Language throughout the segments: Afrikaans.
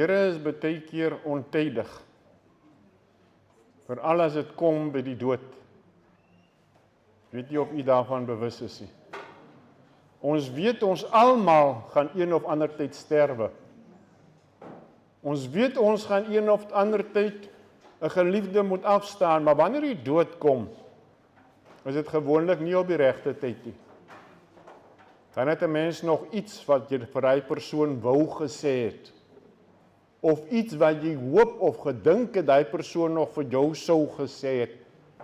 Here is baie keer ontydig, veral as dit kom by die dood. Weet nie of u daarvan bewus is nie. Ons weet ons almal gaan een of ander tyd sterwe. Ons weet ons gaan een of ander tyd 'n geliefde moet afstaan, maar wanneer die dood kom, is dit gewoonlik nie op die regte tyd nie. Dan het 'n mens nog iets wat jy vir daai persoon wou gesê het, of iets wat jy hoop of gedink het daai persoon nog vir jou sou gesê het,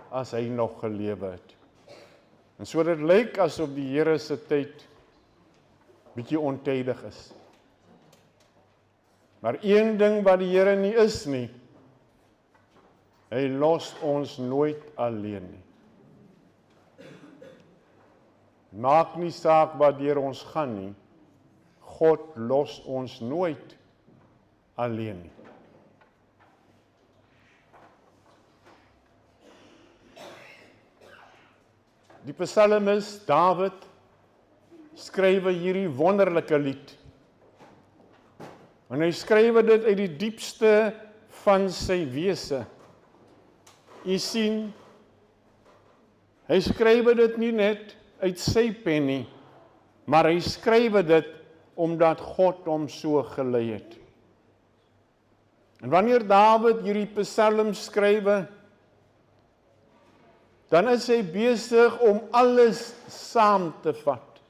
as hy nog gelewe het. En so dit lyk asof die Here se tyd bietjie ontydig is. Maar een ding wat die Here nie is nie, hy los ons nooit alleen nie. Maak nie saak wat deur ons gaan nie, God los ons nooit alleen nie. Die psalmis Dawid skryf hierdie wonderlike lied. En hy skryf dit uit die diepste van sy wese. U sien, hy skryf dit nie net uit sy pen nie, maar hy skryf dit omdat God hom so gelei het. En wanneer Dawid hierdie psalm skryf, dan is hy besig om alles saam te vat.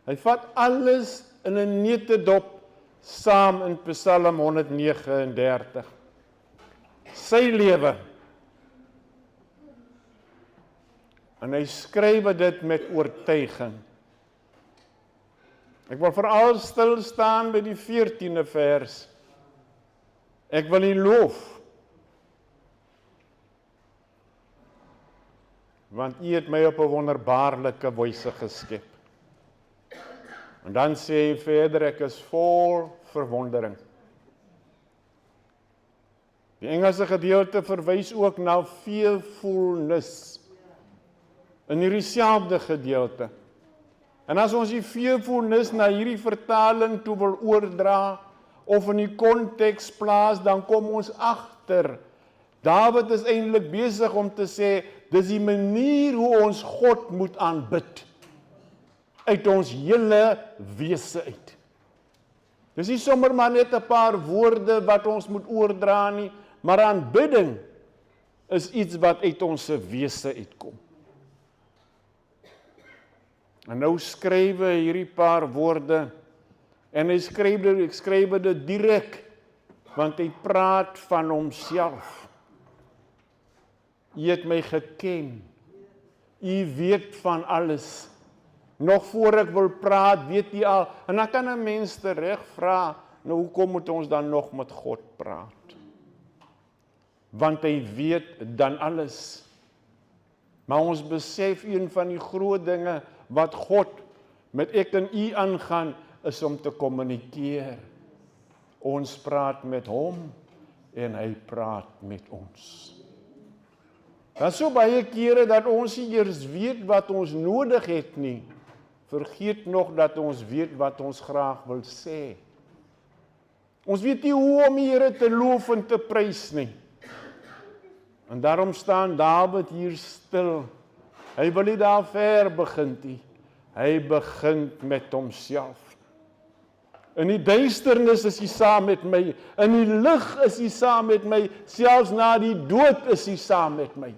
Hy vat alles in 'n neutedop saam in Psalm 139. Sy lewe. En hy skryf dit met oortuiging. Ek wil veral stil staan by die 14de vers. Ek wil U loof, want U het my op 'n wonderbaarlike wyse geskep. En dan sê hy verder, ek is vol verwondering. Die Engelse gedeelte verwys ook na fearfulness in hierdie selfde gedeelte. En as ons die fearfulness na hierdie vertaling toe wil oordra, of in die konteks plaas, dan kom ons agter. Dawid is eintlik besig om te sê, dis die manier hoe ons God moet aanbid, uit ons hele wese uit. Dis nie sommer maar net 'n paar woorde wat ons moet oordra nie, maar aanbidding is iets wat uit ons wese uitkom. En nou skryf hy hierdie paar woorde, en hy skryf dit direk, want hy praat van homself. U het my geken, U weet van alles. Nog voor ek wil praat, weet U al, en dan kan 'n mens tereg vra, nou hoekom moet ons dan nog met God praat? Want hy weet dan alles. Maar ons besef een van die groot dinge wat God met ek en U aangaan, is om te kommunikeer. Ons praat met hom en hy praat met ons. Daar is so baie kere dat ons nie eers weet wat ons nodig het nie. Vergeet nog dat ons weet wat ons graag wil sê. Ons weet nie hoe om die Here te loof en te prys nie. En daarom staan Dawid hier stil. Hy wil nie daar ver begin nie. Hy begin met homself. In die duisternis is hy saam met my. In die lig is hy saam met my. Selfs na die dood is hy saam met my.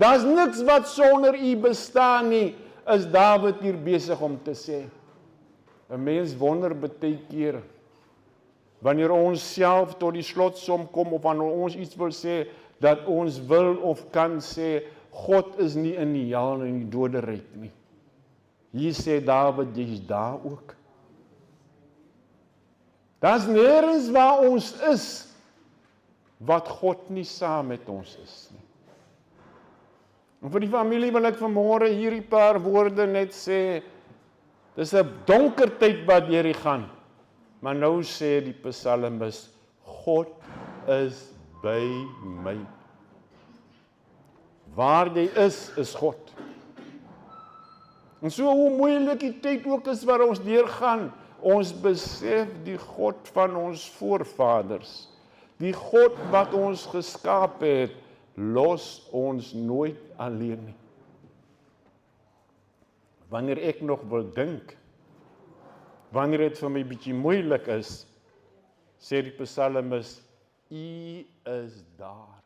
Daar's niks wat sonder U bestaan nie, is Dawid hier besig om te sê. 'n Mens wonder baie keer, wanneer ons self tot die slotsom kom, of wanneer ons iets wil sê, dat ons wil of kan sê, God is nie in die hel en die doderyk nie. Hier sê Dawid, jy is daar ook. Daar's nêrens waar ons is, wat God nie saam met ons is nie. En vir die familie wil ek vanmôre hierdie paar woorde net sê, dis 'n donker tyd wat deur gaan, maar nou sê die psalmis, God is by my. Waar jy is God. En so hoe moeilik die tyd ook is waar ons deurgaan, Ons besef die God van ons voorvaders, die God wat ons geskaap het, los ons nooit alleen nie. Wanneer ek nog wil dink, wanneer dit vir my bietjie moeilik is, sê die psalmis, U is daar.